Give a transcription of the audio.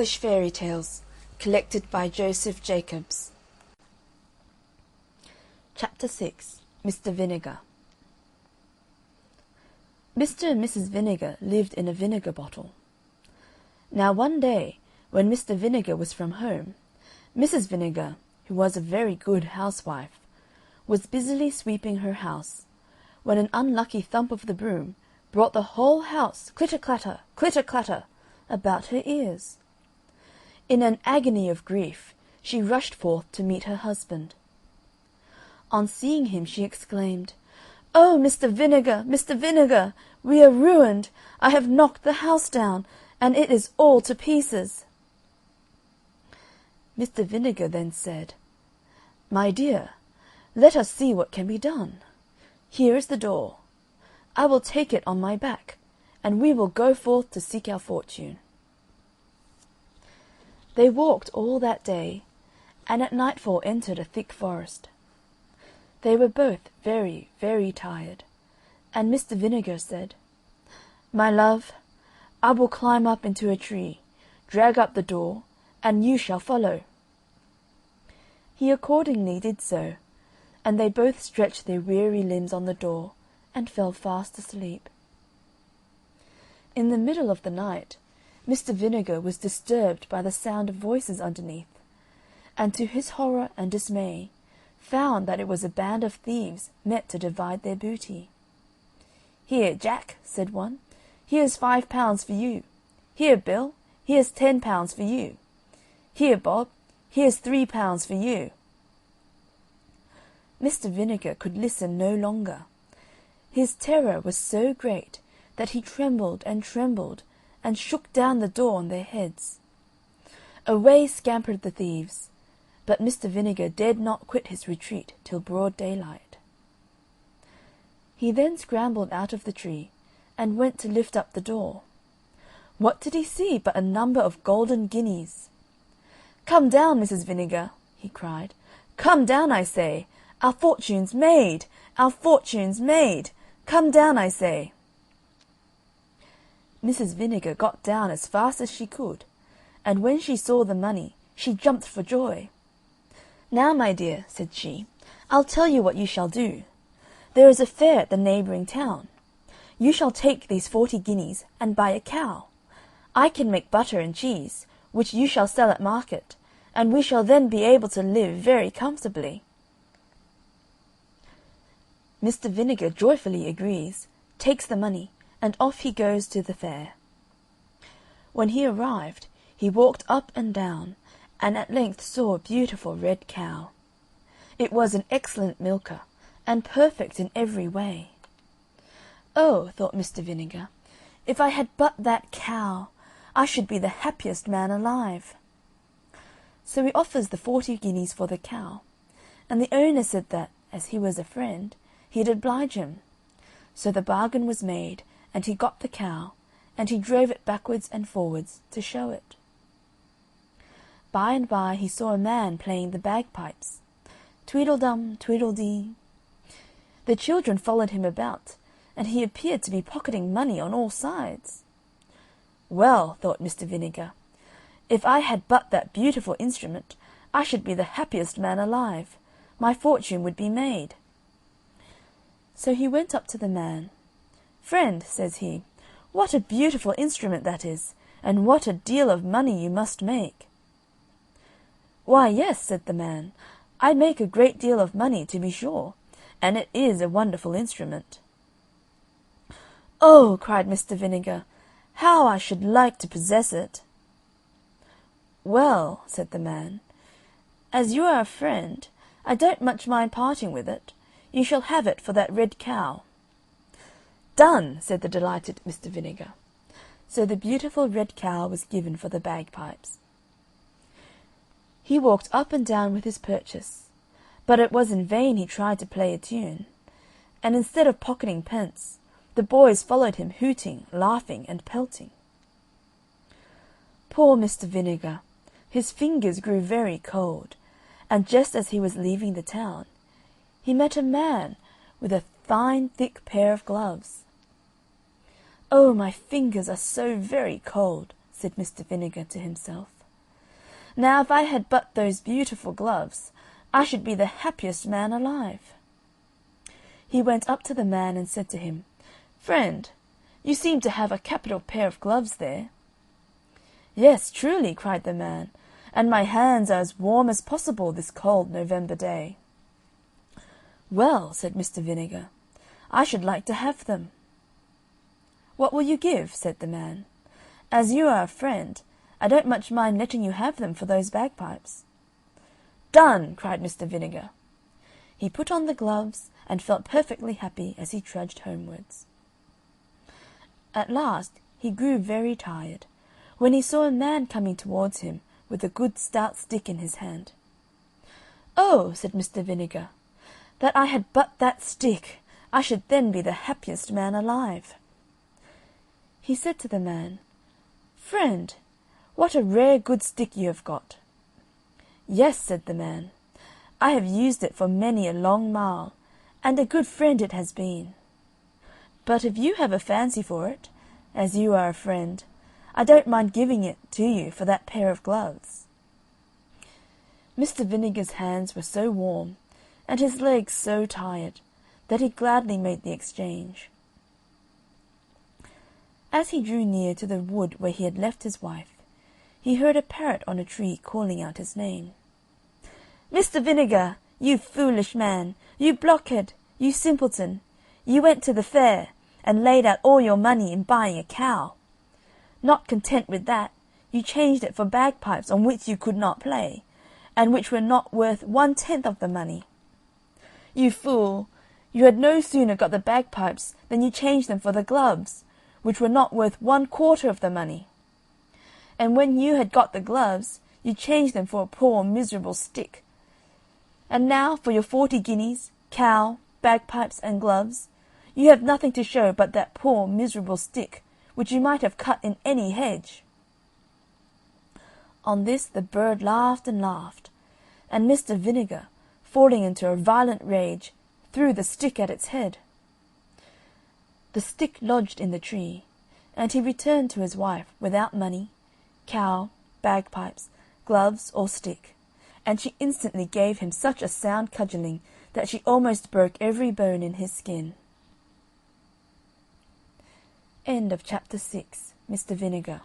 English Fairy Tales, collected by Joseph Jacobs. Chapter 6. Mr. Vinegar. Mr. and Mrs. Vinegar lived in a vinegar bottle. Now one day, when Mr. Vinegar was from home, Mrs. Vinegar, who was a very good housewife, was busily sweeping her house, when an unlucky thump of the broom brought the whole house clitter-clatter, clitter-clatter, about her ears. In an agony of grief, she rushed forth to meet her husband. On seeing him, she exclaimed, "Oh, Mr. Vinegar, Mr. Vinegar, we are ruined! I have knocked the house down, and it is all to pieces." Mr. Vinegar then said, "My dear, let us see what can be done. Here is the door. I will take it on my back, and we will go forth to seek our fortune." They walked all that day, and at nightfall entered a thick forest. They were both very, very tired, and Mr. Vinegar said, "My love, I will climb up into a tree, drag up the door, and you shall follow." He accordingly did so, and they both stretched their weary limbs on the door, and fell fast asleep. In the middle of the night, Mr. Vinegar was disturbed by the sound of voices underneath, and to his horror and dismay found that it was a band of thieves met to divide their booty. "Here, Jack," said one, "here's £5 for you. Here, Bill, here's £10 for you. Here, Bob, here's £3 for you." Mr. Vinegar could listen no longer. His terror was so great that he trembled and shook down the door on their heads. Away scampered the thieves, but Mr. Vinegar dared not quit his retreat till broad daylight. He then scrambled out of the tree, and went to lift up the door. What did he see but a number of golden guineas? "Come down, Mrs. Vinegar," he cried. "Come down, I say! Our fortune's made! Our fortune's made! Come down, I say!" Mrs. Vinegar got down as fast as she could, and when she saw the money she jumped for joy. "Now, my dear," said she, "I'll tell you what you shall do. There is a fair at the neighbouring town. You shall take these 40 guineas and buy a cow. I can make butter and cheese, which you shall sell at market, and we shall then be able to live very comfortably." Mr. Vinegar joyfully agrees, takes the money, and off he goes to the fair. When he arrived, he walked up and down, and at length saw a beautiful red cow. It was an excellent milker, and perfect in every way. "Oh," thought Mr. Vinegar, "if I had but that cow, I should be the happiest man alive." So he offers the 40 guineas for the cow, and the owner said that, as he was a friend, he'd oblige him. So the bargain was made, and he got the cow, and he drove it backwards and forwards to show it. By and by he saw a man playing the bagpipes. Tweedledum, tweedledee. The children followed him about, and he appeared to be pocketing money on all sides. "Well," thought Mr. Vinegar, "if I had but that beautiful instrument, I should be the happiest man alive. My fortune would be made." So he went up to the man. "Friend," says he, "what a beautiful instrument that is, and what a deal of money you must make." "Why, yes," said the man, "I make a great deal of money, to be sure, and it is a wonderful instrument." "Oh," cried Mr. Vinegar, "how I should like to possess it!" "Well," said the man, "as you are a friend, I don't much mind parting with it. You shall have it for that red cow." "Done!" said the delighted Mr. Vinegar. So the beautiful red cow was given for the bagpipes. He walked up and down with his purchase, but it was in vain he tried to play a tune, and instead of pocketing pence, the boys followed him hooting, laughing, and pelting. Poor Mr. Vinegar! His fingers grew very cold, and just as he was leaving the town, he met a man with a fine thick pair of gloves. "Oh, my fingers are so very cold," said Mr. Vinegar to himself. "Now if I had but those beautiful gloves, I should be the happiest man alive." He went up to the man and said to him, "Friend, you seem to have a capital pair of gloves there." "Yes, truly," cried the man, "and my hands are as warm as possible this cold November day." "Well," said Mr. Vinegar, "I should like to have them." "What will you give?" said the man. "As you are a friend, I don't much mind letting you have them for those bagpipes." "Done!" cried Mr. Vinegar. He put on the gloves and felt perfectly happy as he trudged homewards. At last he grew very tired, when he saw a man coming towards him with a good stout stick in his hand. "Oh," said Mr. Vinegar, "that I had but that stick! I should then be the happiest man alive." He said to the man, "Friend, what a rare good stick you have got." "Yes," said the man, "I have used it for many a long mile, and a good friend it has been. But if you have a fancy for it, as you are a friend, I don't mind giving it to you for that pair of gloves." Mr. Vinegar's hands were so warm, and his legs so tired, that he gladly made the exchange. As he drew near to the wood where he had left his wife, he heard a parrot on a tree calling out his name. "Mr. Vinegar, you foolish man, you blockhead, you simpleton, you went to the fair, and laid out all your money in buying a cow. Not content with that, you changed it for bagpipes on which you could not play, and which were not worth 1/10 of the money. You fool, you had no sooner got the bagpipes than you changed them for the gloves, which were not worth 1/4 of the money. And when you had got the gloves, you changed them for a poor miserable stick. And now for your 40 guineas, cow, bagpipes, and gloves, you have nothing to show but that poor miserable stick, which you might have cut in any hedge." On this the bird laughed and laughed, and Mr. Vinegar, falling into a violent rage, threw the stick at its head. The stick lodged in the tree, and he returned to his wife without money, cow, bagpipes, gloves, or stick, and she instantly gave him such a sound cudgelling that she almost broke every bone in his skin. End of chapter 6. Mr. Vinegar.